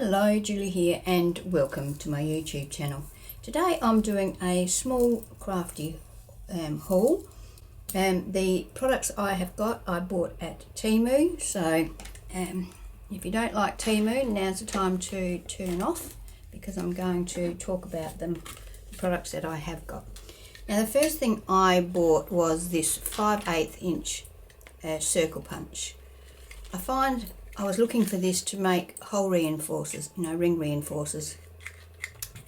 Hello, Julie here and welcome to my YouTube channel. Today I'm doing a small crafty haul. The products I have got I bought at Temu, so if you don't like Temu, now's the time to turn off because I'm going to talk about the products that I have got. Now the first thing I bought was this 5/8 inch circle punch. I was looking for this to make hole reinforcers, ring reinforcers,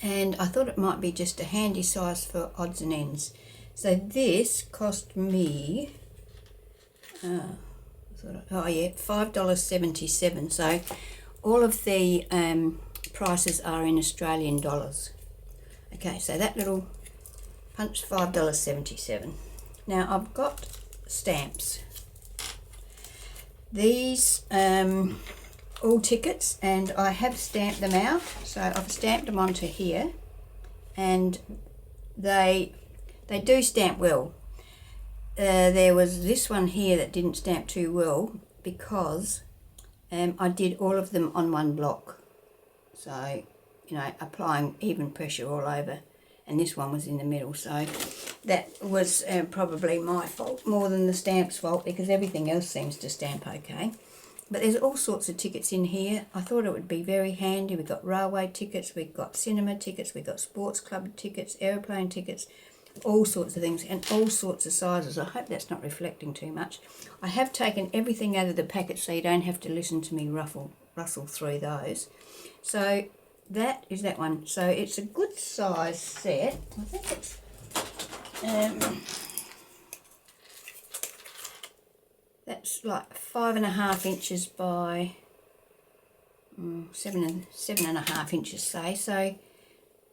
and I thought it might be just a handy size for odds and ends. So this cost me $5.77. So all of the prices are in Australian dollars. Okay, so that little punch, $5.77. Now I've got stamps. These all tickets, and I have stamped them out, so I've stamped them onto here, and they do stamp well. There was this one here that didn't stamp too well because I did all of them on one block, so applying even pressure all over, and this one was in the middle, so that was probably my fault more than the stamp's fault, because everything else seems to stamp okay. But there's all sorts of tickets in here. I thought it would be very handy. We've got railway tickets, we've got cinema tickets, we've got sports club tickets, aeroplane tickets, all sorts of things, and all sorts of sizes. I hope that's not reflecting too much. I have taken everything out of the packet so you don't have to listen to me rustle through those. So that is that one. So it's a good size set. I think it's that's like 5.5 inches by 7.5 inches, say. So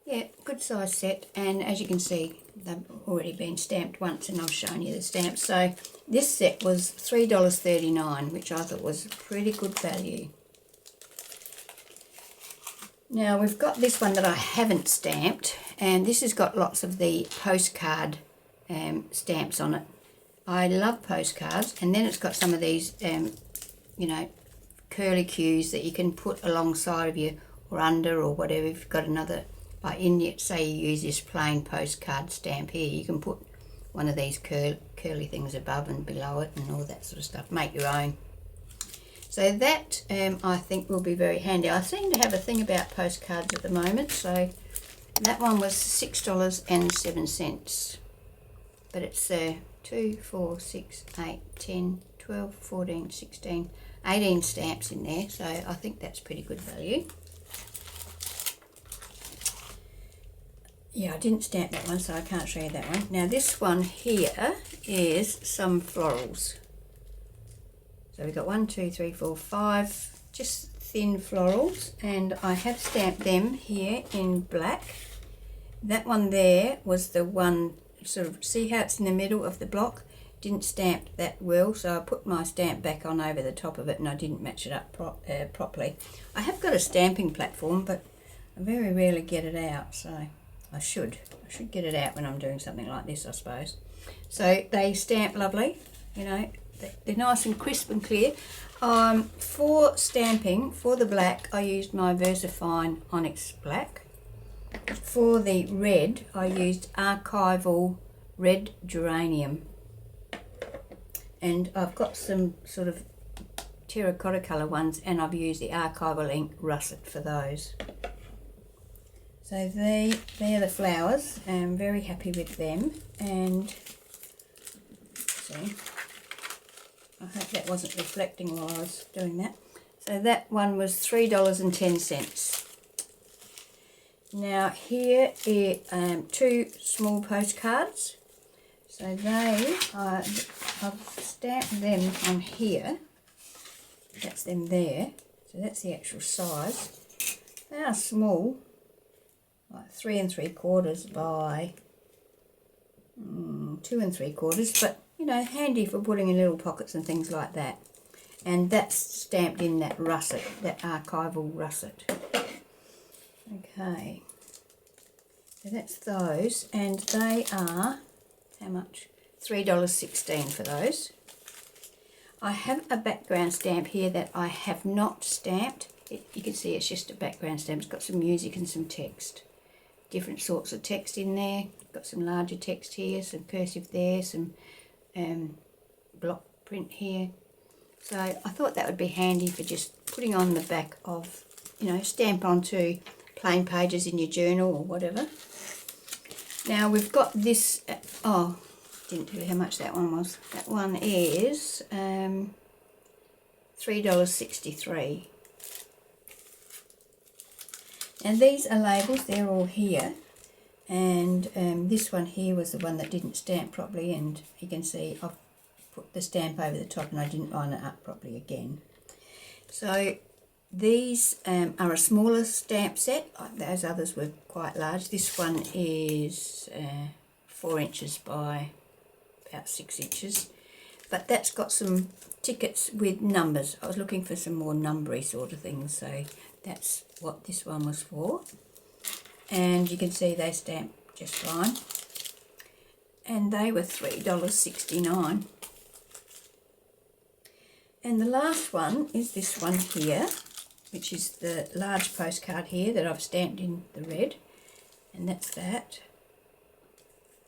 yeah, good size set, and as you can see they've already been stamped once and I've shown you the stamps. So this set was $3.39, which I thought was pretty good value. Now we've got this one that I haven't stamped, and this has got lots of the postcard stamps on it. I love postcards, and then it's got some of these curly cues that you can put alongside of you or under or whatever. If you've got another, like say you use this plain postcard stamp here, you can put one of these curly things above and below it and all that sort of stuff. Make your own. So that I think will be very handy. I seem to have a thing about postcards at the moment, so that one was $6.07. But it's 2, 4, 6, 8, 10, 12, 14, 16, 18 stamps in there, so I think that's pretty good value. Yeah, I didn't stamp that one, so I can't show you that one. Now this one here is some florals. So we've got 1, 2, 3, 4, 5 just thin florals, and I have stamped them here in black. That one there was the one, sort of, see how it's in the middle of the block? Didn't stamp that well, so I put my stamp back on over the top of it and I didn't match it up properly. I have got a stamping platform, but I very rarely get it out, so I should get it out when I'm doing something like this, I suppose. So they stamp lovely, they're nice and crisp and clear. For stamping, for the black, I used my VersaFine Onyx Black. For the red, I used Archival Red Geranium. And I've got some sort of terracotta colour ones, and I've used the Archival Ink Russet for those. So they're the flowers. I'm very happy with them. And see, I hope that wasn't reflecting while I was doing that. So that one was $3.10. Now here are 2 small postcards. So I've stamped them on here. That's them there. So that's the actual size. They are small, like 3 3/4 by 2 3/4, but handy for putting in little pockets and things like that. And that's stamped in that russet, that archival russet. Okay, so that's those, and they are, how much? $3.16 for those. I have a background stamp here that I have not stamped, You can see it's just a background stamp. It's got some music and some text. Different sorts of text in there. Got some larger text here, some cursive there, some block print here. So I thought that would be handy for just putting on the back of, you know, stamp onto plain pages in your journal or whatever. Now we've got this, oh, didn't tell you how much that one was. That one is $3.63. And these are labels, they're all here. And this one here was the one that didn't stamp properly, and you can see I've put the stamp over the top and I didn't line it up properly again. So these are a smaller stamp set. Those others were quite large. This one is 4 inches by about 6 inches. But that's got some tickets with numbers. I was looking for some more numbery sort of things, so that's what this one was for. And you can see they stamp just fine. And they were $3.69. And the last one is this one here, which is the large postcard here that I've stamped in the red. And that's that.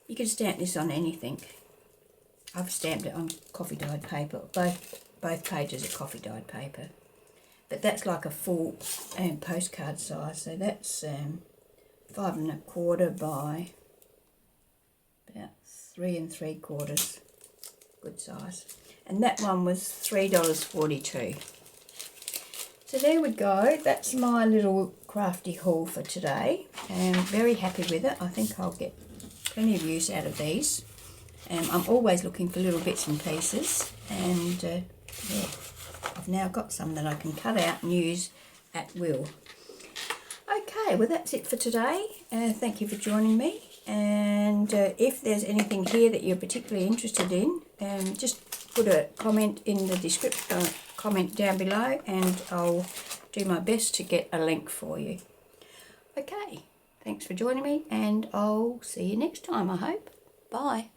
You can stamp this on anything. I've stamped it on coffee dyed paper. Both pages are coffee dyed paper. But that's like a full postcard size. So that's 5 1/4 by about 3 3/4. Good size. And that one was $3.42. So there we go. That's my little crafty haul for today. I'm very happy with it. I think I'll get plenty of use out of these. I'm always looking for little bits and pieces, and yeah, I've now got some that I can cut out and use at will. Okay, well that's it for today. Thank you for joining me, and if there's anything here that you're particularly interested in, just put a comment in the description, comment down below, and I'll do my best to get a link for you. Okay, thanks for joining me, and I'll see you next time, I hope. Bye.